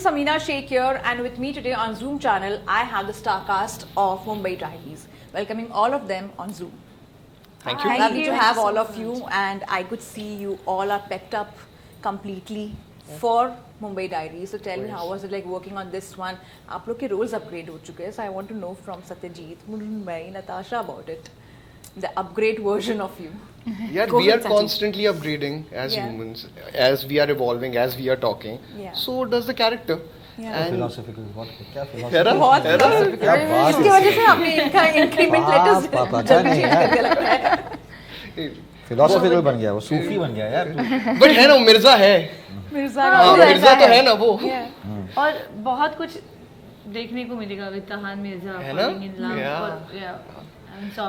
Samina Sheikh here, and with me today on Zoom channel, I have the star cast of Mumbai Diaries. Welcoming all of them on Zoom. Thank you. Lovely to have all of you, and I could see you all are pepped up completely for Mumbai Diaries. So tell me, how was it like working on this one? आप लोग के roles upgrade हो चुके हैं, so I want to know from Satyajeet, Mrunmayee, Natasha about it. The upgrade version of you. Yeah, we are constantly upgrading as humans, as we are evolving, as we are talking. Yeah. So does the character. Yeah. And philosophical what? क्या philosophical? बहुत philosophical. इसकी वजह से आपने इनका increment letters पता नहीं यार. Philosophical बन गया वो, सूफी बन गया यार. But है ना, मिर्जा है. मिर्जा तो है ना वो. और बहुत कुछ देखने को मिलेगा with Kahan Mirza falling in love.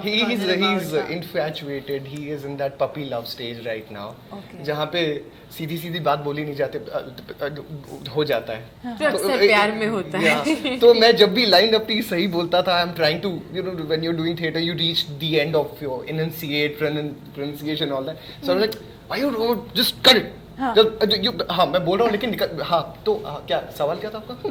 He's infatuated. He is in that puppy love stage right now. जहाँ पे सीधी सीधी बात बोली नहीं जाते हो जाता है. जो अक्सर प्यार में होता है. तो मैं जब भी लाइन अपनी सही बोलता था, I'm trying to, when you're doing theatre, you reach the end of your pronunciation, all that. So I was like, why you just cut it? हाँ मैं बोल रहा हूँ लेकिन तो क्या सवाल क्या था आपका?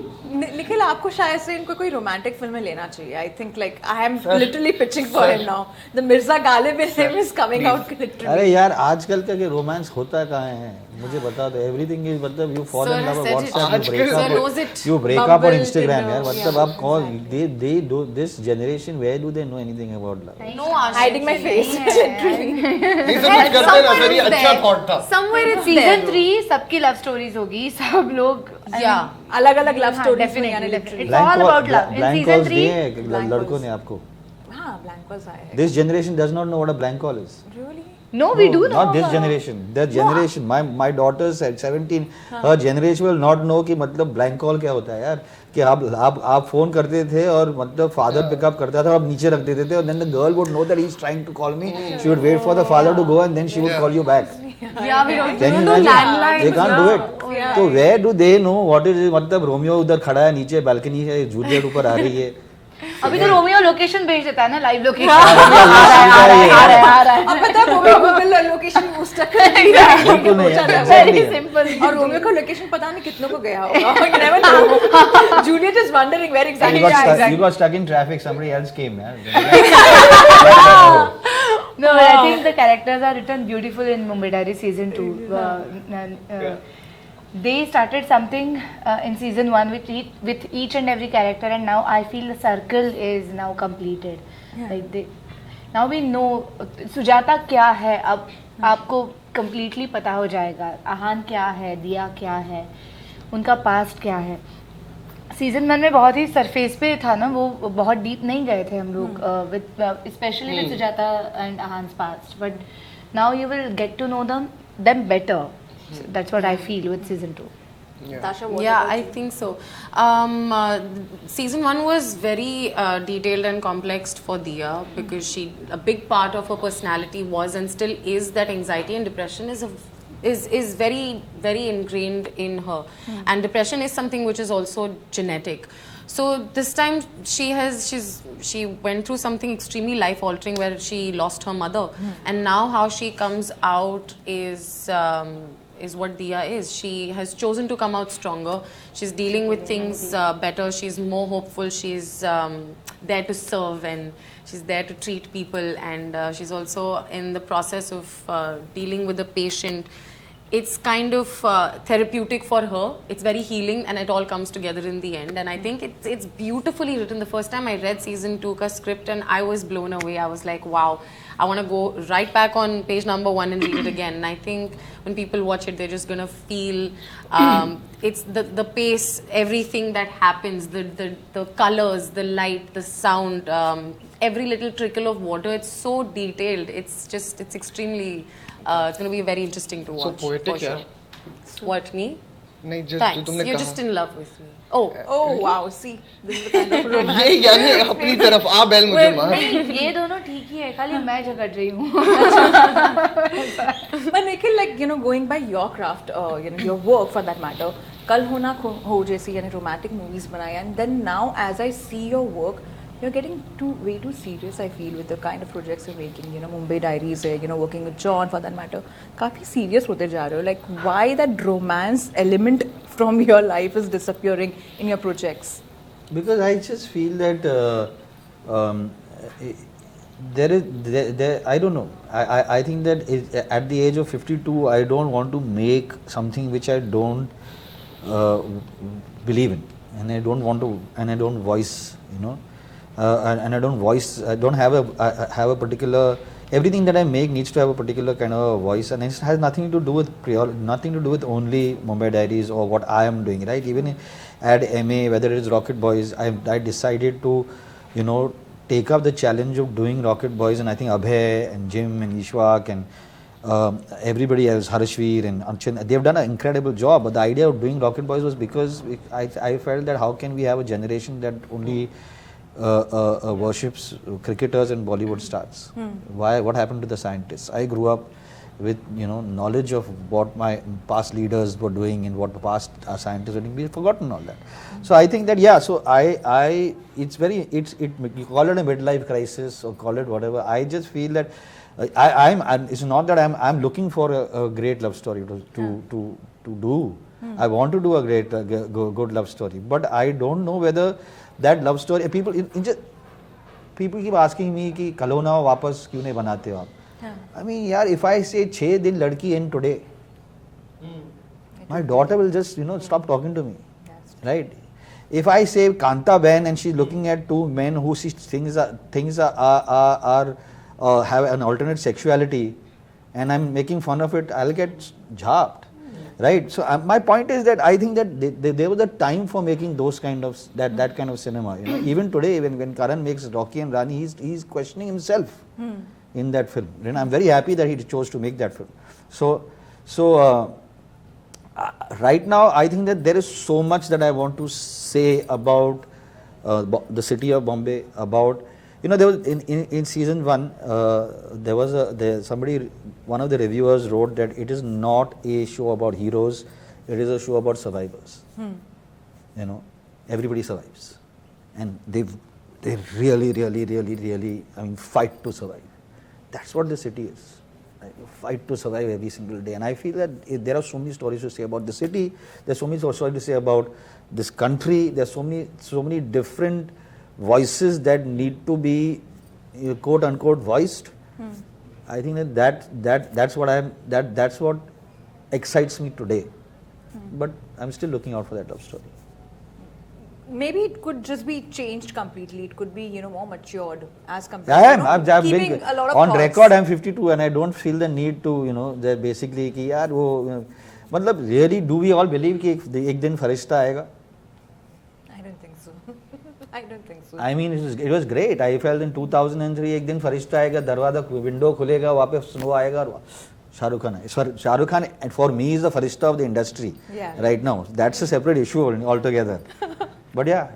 निखिल, आपको शायद से इनको कोई रोमांटिक फिल्म में लेना चाहिए. I think like I am literally pitching for him now. The Mirza Ghalib is coming out literally. अरे यार आजकल का के रोमांस होता कहाँ है? मुझे बता दो. एवरीथिंग इज मतलब you fall in love on WhatsApp, you break up on Instagram यार. मतलब आप कौन they do this generation, where do they know anything about love? No, hiding my face. नहीं सब कुछ करते ना सर, ये अच्छा थॉट था. Somewhere in season 3 सबकी लव स्टोरीज होगी. सब लोग अलग-अलग लव स्टोरीज में यानी literally. It's all about love. In season 3 लड़कों ने आपको. हाँ, blank calls आए. This generation does not know what a blank call is. Really? No, we do know. Not this generation. That generation. My daughter's at 17. Her generation will not know कि मतलब blank call क्या होता है यार. कि आप phone करते थे और मतलब father pick up करता था और आप नीचे रख देते थे, and then the girl would know that he's trying to call me. She would wait for the father to go and then she would call you back. Yeah, we don't do landlines. They can't do it. So where do they know what is मतलब Romeo उधर खड़ा है नीचे balcony है, Juliet ऊपर आ रही है. अभी तो रोमियो लोकेशन भेज देता है ना, लाइव लोकेशन. आ रहा है. अब पता है रोमियो गूगल लोकेशन बूस्ट कर है. Very simple. और रोमियो को लोकेशन पता नहीं कितनों को गया होगा. You never know. Juliet is wondering where exactly. You got stuck in traffic. Somebody else came. No, but I think the characters are written beautiful in Mumbai Diaries season 2. They started something in season 1 with each and every character, and now I feel the circle is now completed. Like now we know Sujata क्या है. अब आपको completely पता हो जाएगा. आहान क्या है, दिया क्या है, उनका past क्या है. सीजन 1 में बहुत ही सरफेस पे था ना, वो बहुत डीप नहीं गए थे हम लोग specially with Sujata and Ahaan's past. But now you will get to know them better. So that's what I feel with season 2. Natasha, I think so. Season 1 was very detailed and complex for Diya because a big part of her personality was and still is that anxiety and depression is very very ingrained in her. And depression is something which is also genetic. So this time she went through something extremely life altering where she lost her mother, and now how she comes out is what Diya is. She has chosen to come out stronger. She's dealing with things better. She's more hopeful. She's there to serve and she's there to treat people, and she's also in the process of dealing with the patient. It's kind of therapeutic for her. It's very healing, and it all comes together in the end. And I think it's beautifully written. The first time I read season 2 ka script, and I was blown away. I was like, wow, I want to go right back on page number 1 and read it again. And I think when people watch it, they're just gonna feel it's the pace, everything that happens, the colors, the light, the sound, every little trickle of water. It's so detailed. It's extremely. It's going to be very interesting to watch. So poetic, yeah. What, me? नहीं जो तुमने You're कहा. just in love with me. Oh wow, see, this is the kind of romance. ये यानी अपनी तरफ आ बैल मुझे मार. नहीं, ये दोनों ठीक ही है, खाली मैं झगड़ रही हूँ. But Nikhil, like going by your craft, your work for that matter, Kal Ho Na Ho जैसी यानी romantic movies बनाया, and then now as I see your work, You're getting way too serious, I feel, with the kind of projects you're making. You know, Mumbai Diaries, working with John for that matter. काफी serious होते जा रहे हो. Like, why that romance element from your life is disappearing in your projects? Because I just feel that I don't know. I think that at the age of 52, I don't want to make something which I don't believe in, and I don't want to, and I don't voice, and I don't voice. I don't have a particular. Everything that I make needs to have a particular kind of voice, and it has nothing to do with nothing to do with only Mumbai Diaries or what I am doing. Right? Even at MA, whether it is Rocket Boys, I decided to, take up the challenge of doing Rocket Boys, and I think Abhay and Jim and Ishwak and everybody else, Harshveer and Archan, they've done an incredible job. But the idea of doing Rocket Boys was because I felt that how can we have a generation that only worships cricketers and Bollywood stars? Why? What happened to the scientists? I grew up with knowledge of what my past leaders were doing and what the past scientists were doing. We've forgotten all that. So I think that so it's you call it a midlife crisis or call it whatever. I just feel that it's not that I'm looking for a great love story to do. I want to do a great good love story, but I don't know whether that love story people keep asking me कि कल हो ना हो वापस क्यों नहीं बनाते हो आप? I mean, if I say 6 दिन लड़की in today, my daughter will just stop talking to me, right? If I say Kanta Ben and she's looking at two men who she thinks are have an alternate sexuality, and I'm making fun of it, I'll get jabbed, right? So my point is that I think that there was a time for making those kind of that kind of cinema. Even today, when Karan makes Rocky and Rani, he's questioning himself in that film. And I'm very happy that he chose to make that film. So right now, I think that there is so much that I want to say about the city of Bombay. About there was in season 1, there was one of the reviewers wrote that it is not a show about heroes, it is a show about survivors. Everybody survives, and they really fight to survive. That's what the city is. Right? You fight to survive every single day. And I feel that there are so many stories to say about the city. There's so many stories to say about this country. There's so many different voices that need to be quote unquote voiced. I think that's what excites me today. But I'm still looking out for that love story. Maybe it could just be changed completely. It could be, more matured as compared to I've keeping been a lot of on thoughts. record. I'm 52 and I don't feel the need to, that basically कि यार वो मतलब really do we all believe कि एक दिन फरिश्ता आएगा? I don't think so. I don't think so. I mean, it was great. I felt in 2003 एक दिन फरिश्ता आएगा, दरवाजा विंडो खुलेगा, वहाँ पे स्नो आएगा और Shahrukh Khan for me is the farishta of the industry right now. That's a separate issue altogether. But yeah.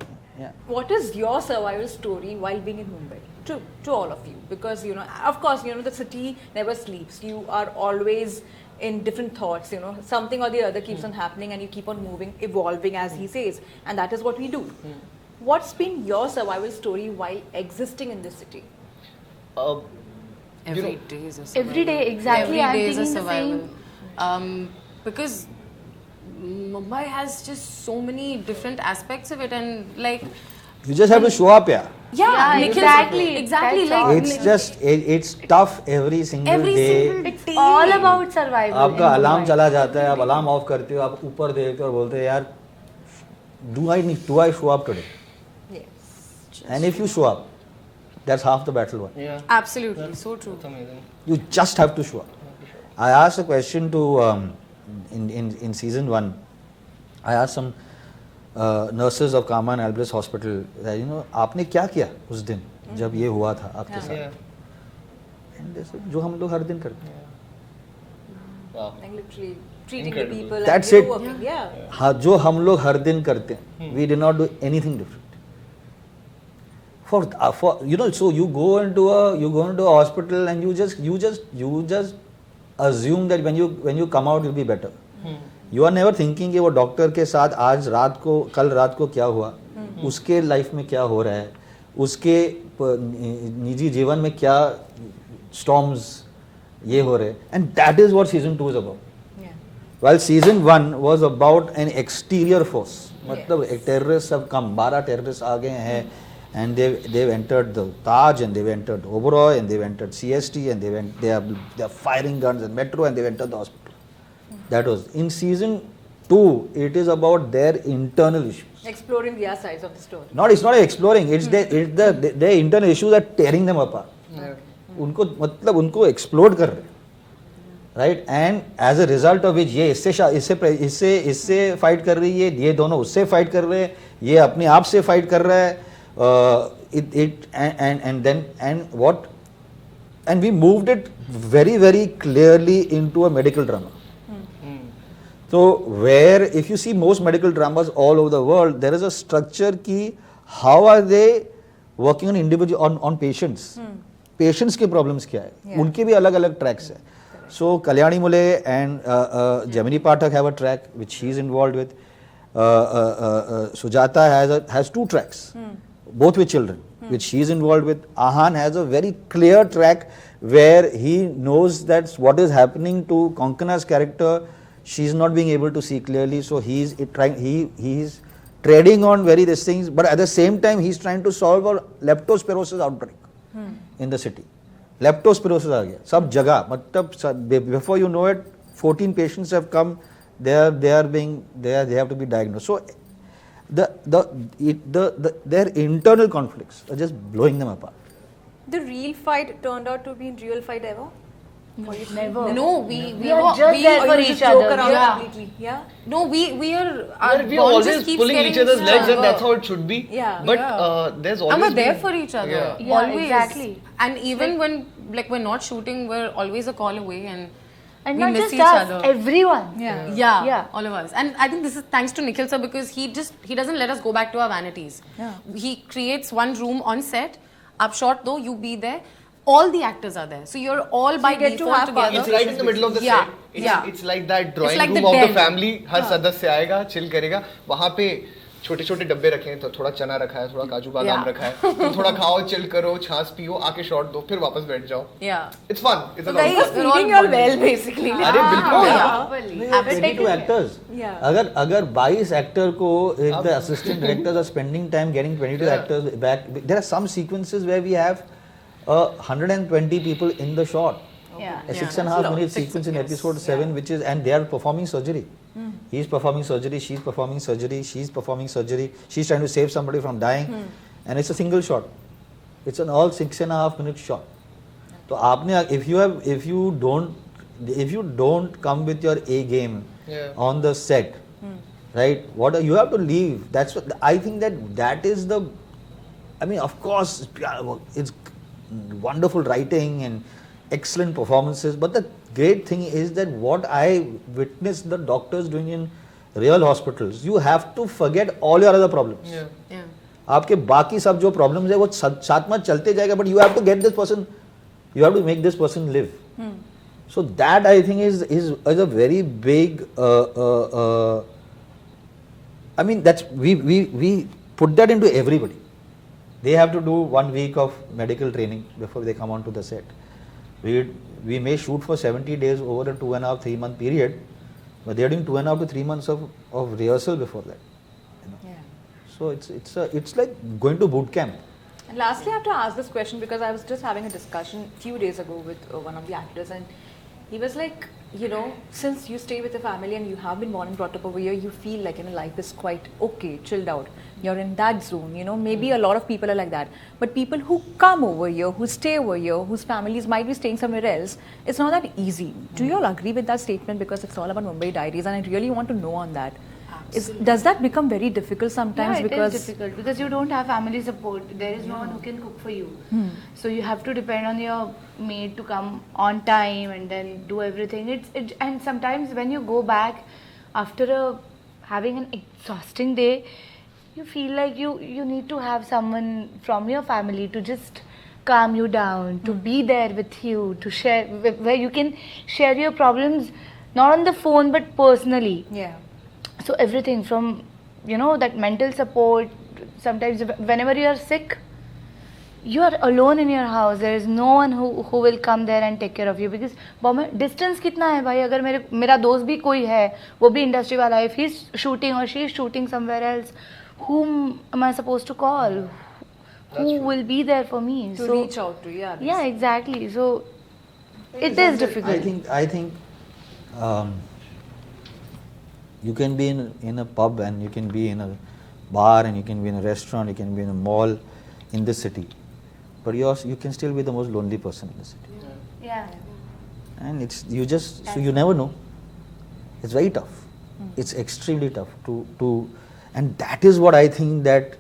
What is your survival story while being in Mumbai? To all of you, because of course, the city never sleeps. You are always in different thoughts. Something or the other keeps on happening, and you keep on moving, evolving, as he says, and that is what we do. What's been your survival story while existing in this city? Every day is a survival. Every day, exactly. Every day is a I'm thinking survival. Because Mumbai has just so many different aspects of it, and like you just have to show up, Yeah, exactly. Like it's tough every single day. It's all about survival. आपका alarm चला जाता है, आप alarm off करते हो, आप ऊपर देखते हो और बोलते हो यार, do I show up today? Yes. And if you show up, that's half the battle won. Yeah. absolutely, so true. That's amazing. You just have to show up. I asked a question to in season 1. I asked some nurses of Kama and Albrecht Hospital that, आपने क्या किया उस दिन जब ये हुआ था आपके साथ? And they said, जो हम लोग हर दिन करते हैं. Wow. Like literally treating Incredible. the people. That's and it. Working. Yeah. हाँ, जो हम लोग हर दिन करते हैं. We did not do anything different. For so you go into a hospital and you just assume that when you come out you'll be better. You are never thinking कि वो doctor के साथ कल रात को क्या हुआ, उसके लाइफ में क्या हो रहा है, उसके निजी जीवन में क्या storms ये हो रहे, and that is what season 2 is about. While season 1 was about an exterior force, मतलब terrorists have come, 12 terrorists आ गए हैं, and they've entered the Taj, and they've entered Oberoi, and they've entered CST, and they are firing guns in metro, and they've entered the hospital. That was in season 2. It is about their internal issues. Exploring their sides of the story. It's not exploring. It's their internal issues are tearing them apart. उनको मतलब उनको explode कर रहे, right, and as a result of which ये इससे fight कर रही है, ये दोनों उससे फाइट कर रहे हैं, ये अपने आप से फाइट कर रहा है, and we moved it very very clearly into a medical drama. So where if you see most medical dramas all over the world, there is a structure ki how are they working on individual on patients. Patients के problems क्या है, उनके भी अलग अलग tracks है. So Kalyani Mule and Gemini Pathak have a track which he is involved with. Sujata has 2 tracks, both with children, which he is involved with. Ahan has a very clear track where he knows that what is happening to Konkana's character, she is not being able to see clearly, so he is treading on very these things, but at the same time he is trying to solve a leptospirosis outbreak in the city. Leptospirosis आ गया सब जगह, मतलब before you know it 14 patients have come, they have to be diagnosed. So their internal conflicts are just blowing them apart. The real fight turned out to be real fight ever? Never. No, we are just there for each other. Completely. Yeah. No, we are. We are always pulling each other's legs, and that's how it should be. Yeah. But there's always we're there been- for each other. Yeah. Always. Exactly. And even when we're not shooting, we're always a call away, and And we not miss just each us, other. everyone. Yeah, all of us. And I think this is thanks to Nikhil sir, because he doesn't let us go back to our vanities. Yeah. He creates one room on set. Up short though, you be there. All the actors are there, so you're all by get to default have together. It's right in the middle of the Yeah, set. yeah. It's like that drawing like room the of the den. family. हर सदस्य आएगा, chill करेगा. वहाँ पे छोटे छोटे डब्बे रखे हैं, तो थोड़ा चना रखा है, थोड़ा काजू बादाम रखा है, तो थोड़ा खाओ, chill करो, छाछ पियो, आके शॉट दो, फिर वापस बैठ जाओ. Yeah. It's fun. It's a lot Guys, of fun. feeding you all well, basically. अरे बिल्कुल. Yeah. 22 actors. Yeah. अगर 22 actor को if the assistant directors are spending time getting 22 actors back, there are some sequences where we have 120 people in the shot. Yeah. A 6.5 minute sequence in episode 7, which is, and they are performing surgery. He's performing surgery, she's performing surgery, she's performing surgery, she's trying to save somebody from dying, and it's a single shot. It's an all 6.5 minute shot. So आपने if you don't come with your A game on the set, right? You have to leave. That's what I think that is the. I mean, of course, it's wonderful writing and excellent performances, but the great thing is that what I witnessed the doctors doing in real hospitals, you have to forget all your other problems. Yeah. आपके बाकी सब जो problems है वो साथ में चलते जाएगा, but you have to get this person, you have to make this person live. So that I think is a very big. I mean, that's we put that into everybody. They have to do 1 week of medical training before they come onto the set. We may shoot for 70 days over a 2.5, 3 month period, but they are doing 2.5 to 3 months of rehearsal before that. You know? Yeah. So it's like going to boot camp. And lastly, I have to ask this question because I was just having a discussion a few days ago with one of the actors, and he was like, since you stay with the family and you have been born and brought up over here, you feel like life is quite okay, chilled out. You're in that zone, maybe a lot of people are like that. But people who come over here, who stay over here, whose families might be staying somewhere else, it's not that easy. Do you all agree with that statement? Because it's all about Mumbai Diaries, and I really want to know on that. Does that become very difficult sometimes? Yeah, because it is difficult because you don't have family support. There is no one who can cook for you. So you have to depend on your maid to come on time and then do everything. And sometimes when you go back after having an exhausting day, you feel like you need to have someone from your family to just calm you down, to be there with you, to share, where you can share your problems, not on the phone but personally. Yeah. So everything from, that mental support, sometimes whenever you are sick, you are alone in your house. There is no one who will come there and take care of you, because Bombay distance कितना है भाई. अगर मेरा दोस्त भी कोई है, वो भी industry वाला है, if he's shooting or she is shooting somewhere else, whom am I supposed to call? Who will be there for me? To reach out to, yeah. Yeah, exactly. So it is difficult. I think you can be in a pub, and you can be in a bar, and you can be in a restaurant, you can be in a mall in this city, but you can still be the most lonely person in the city. Yeah. And so you never know. It's very tough. It's extremely tough to and that is what I think that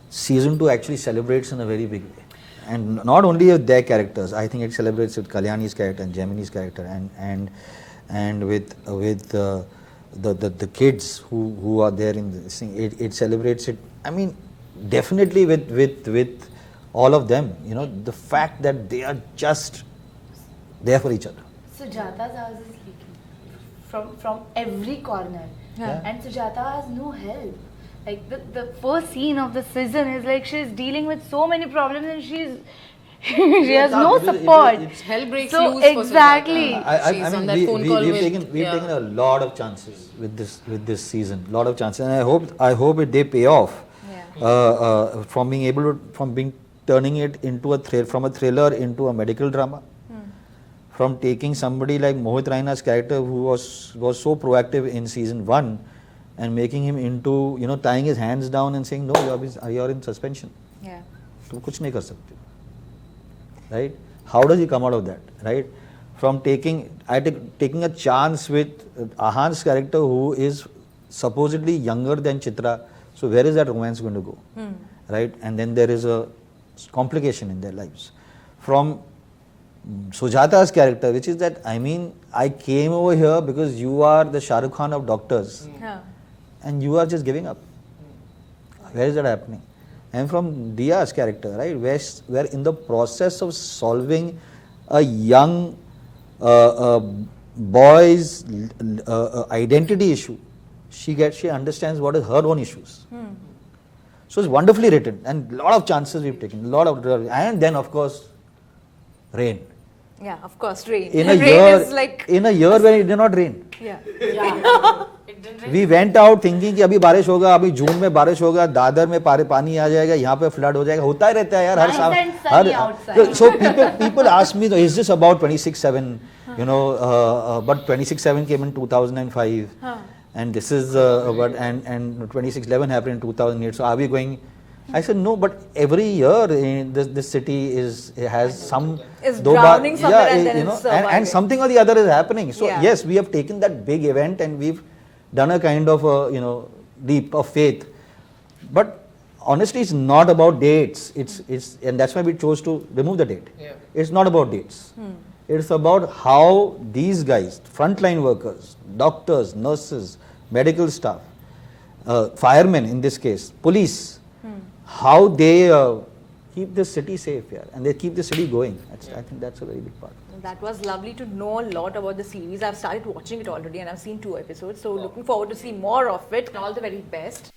season 2 actually celebrates in a very big way. And not only with their characters, I think it celebrates with Kalyani's character and Gemini's character, and with the kids who are there in this thing. It celebrates it. I mean, definitely with all of them. You know, the fact that they are just there for each other. Sujata's house is leaking from every corner. Yeah. And Sujata has no help. Like the first scene of the season is like she's dealing with so many problems, and she has no support. Hell breaks So loose for exactly. Sujata. She's on that phone call we've with- taken a lot of chances with this season, lot of chances, and I hope they pay off. From turning it into from a thriller into a medical drama, from taking somebody like Mohit Raina's character, who was so proactive in season 1, and making him into, you know, tying his hands down and saying, no, you're in suspension. Yeah. तुम कुछ नहीं कर सकते. Right? How does he come out of that? Right? From taking a chance with Ahan's character, who is supposedly younger than Chitra. So where is that romance going to go? Right? And then there is a complication in their lives. From Sujata's character, which is that, I mean, I came over here because you are the Shah Rukh Khan of doctors, and you are just giving up. Where is that happening? And from Dia's character, right, where in the process of solving a young boy's identity issue, she understands what is her own issues. So it's wonderfully written, and a lot of chances we've taken, and then of course, rain. Yeah, of course, rain. In a Rain year, is like, when it did not rain. yeah. We went out thinking कि अभी बारिश होगा, अभी जून में बारिश होगा, दादर में पानी आ जाएगा, यहाँ पे फ्लड हो जाएगा, होता ही रहता है यार हर साल. So people ask me, is this about 26/7? You know, but 26/7 came in 2005, and this is and 26/11 happened in 2008. So are we going? I said no, but every year this city has some Is drowning somewhere, and then you know, it's surviving. and something or the other is happening. So Yeah. yes, we have taken that big event and we've done a kind of a leap of faith. But honestly, it's not about dates. It's and that's why we chose to remove the date. Yeah. It's not about dates. It's about how these guys, frontline workers, doctors, nurses, medical staff, firemen in this case, police, how they keep the city safe, and they keep the city going. I think that's a very big part. That was lovely to know a lot about the series. I've started watching it already and I've seen 2 episodes. So looking forward to see more of it. All the very best.